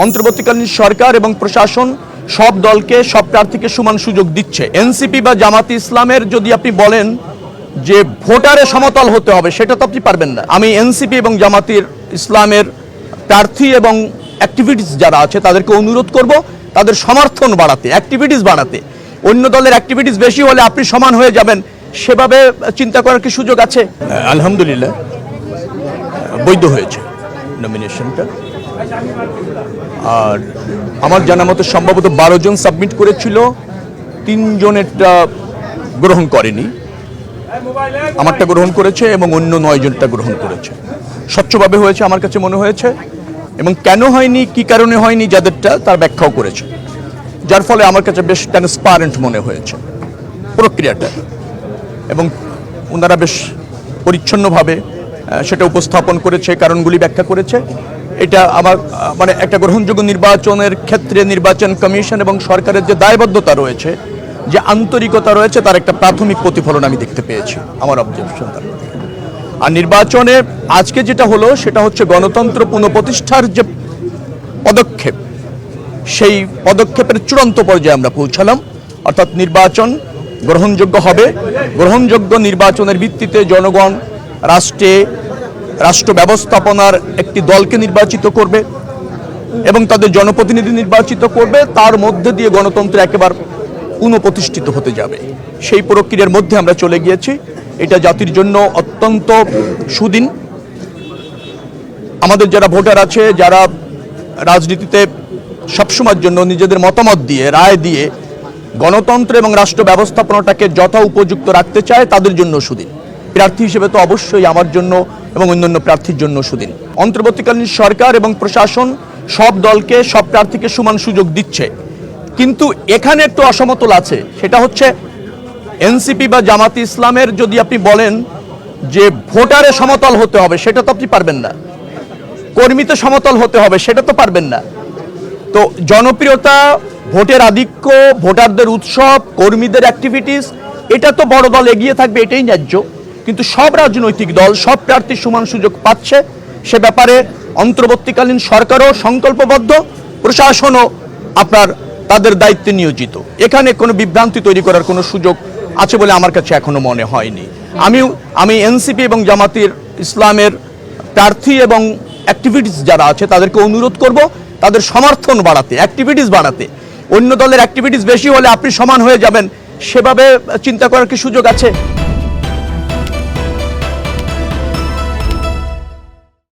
অন্তর্বর্তীকালীন সরকার এবং প্রশাসন সব দলকে সব প্রার্থীকে সমান সুযোগ দিচ্ছে। এনসিপি বা জামাতে ইসলামের যদি আপনি বলেন যে ভোটারে সমতল হতে হবে, সেটা তো আপনি পারবেন না। আমি এনসিপি এবং জামাতের ইসলামের প্রার্থী এবং অ্যাক্টিভিটিস যারা আছে তাদেরকে অনুরোধ করব তাদের সমর্থন বাড়াতে, অ্যাক্টিভিটিস বাড়াতে। অন্য দলের অ্যাক্টিভিটিস বেশি হলে আপনি সমান হয়ে যাবেন, সেভাবে চিন্তা করার কি সুযোগ আছে? আলহামদুলিল্লাহ বৈধ হয়েছে নমিনেশনটা। আর আমার জানা মতো সম্ভবত 12 জন সাবমিট করেছিল, 3 জনেরটা গ্রহণ করেনি, আমারটা গ্রহণ করেছে এবং অন্য 9 জনটা গ্রহণ করেছে। স্বচ্ছভাবে হয়েছে আমার কাছে মনে হয়েছে, এবং কেন হয়নি, কি কারণে হয়নি যাদেরটা, তার ব্যাখ্যাও করেছে, যার ফলে আমার কাছে বেশ ট্রান্সপারেন্ট মনে হয়েছে প্রক্রিয়াটা, এবং ওনারা বেশ পরিচ্ছন্নভাবে সেটা উপস্থাপন করেছে, কারণগুলি ব্যাখ্যা করেছে। এটা আমার মানে একটা গ্রহণযোগ্য নির্বাচনের ক্ষেত্রে নির্বাচন কমিশন এবং সরকারের যে দায়বদ্ধতা রয়েছে, যে আন্তরিকতা রয়েছে, তার একটা প্রাথমিক প্রতিফলন আমি দেখতে পেয়েছি আমার অবজারভেশন। আর নির্বাচনে আজকে যেটা হলো সেটা হচ্ছে গণতন্ত্র পুনঃপ্রতিষ্ঠার যে পদক্ষেপ, সেই পদক্ষেপের চূড়ান্ত পর্যায়ে আমরা পৌঁছালাম। অর্থাৎ নির্বাচন গ্রহণযোগ্য হবে, গ্রহণযোগ্য নির্বাচনের ভিত্তিতে জনগণ রাষ্ট্র ব্যবস্থাপনার একটি দলকে নির্বাচিত করবে এবং তাদের জনপ্রতিনিধি নির্বাচিত করবে, তার মধ্যে দিয়ে গণতন্ত্র একেবারে পুনঃপ্রতিষ্ঠিত হতে যাবে। সেই প্রক্রিয়ার মধ্যে আমরা চলে গিয়েছি। এটা জাতির জন্য অত্যন্ত সুদিন। আমাদের যারা ভোটার আছে, যারা রাজনীতিতে সবসময়ের জন্য নিজেদের মতামত দিয়ে, রায় দিয়ে গণতন্ত্র এবং রাষ্ট্র ব্যবস্থাপনাটাকে যথা উপযুক্ত রাখতে চায়, তাদের জন্য সুদিন। প্রার্থী হিসেবে তো অবশ্যই আমার জন্য এবং অন্যান্য প্রার্থীর জন্য সুদিন। অন্তর্বর্তীকালীন সরকার এবং প্রশাসন সব দলকে সব প্রার্থীকে সমান সুযোগ দিচ্ছে, কিন্তু এখানে একটু অসমতল আছে। সেটা হচ্ছে এনসিপি বা জামাতে ইসলামের যদি আপনি বলেন যে ভোটারে সমতল হতে হবে, সেটা তো আপনি পারবেন না। কর্মীতে সমতল হতে হবে, সেটা তো পারবেন না। তো জনপ্রিয়তা, ভোটের আধিক্য, ভোটারদের উৎসব, কর্মীদের অ্যাক্টিভিটিস, এটা তো বড় দল এগিয়ে থাকবে, এটাই ন্যায্য। কিন্তু সব রাজনৈতিক দল সব প্রার্থী সমান সুযোগ পাচ্ছে, সে ব্যাপারে অন্তর্বর্তীকালীন সরকারও সংকল্পবদ্ধ, প্রশাসনও আপনার তাদের দায়িত্বে নিয়োজিত। এখানে কোনো বিভ্রান্তি তৈরি করার কোনো সুযোগ আছে বলে আমার কাছে এখনো মনে হয়নি। আমি এনসিপি এবং জামাতের ইসলামের প্রার্থী এবং অ্যাক্টিভিটিস যারা আছে তাদেরকে অনুরোধ করব তাদের সমর্থন বাড়াতে, অ্যাক্টিভিটিস বাড়াতে। অন্য দলের অ্যাক্টিভিটিস বেশি হলে আপনি সমান হয়ে যাবেন, সেভাবে চিন্তা করার কি সুযোগ আছে?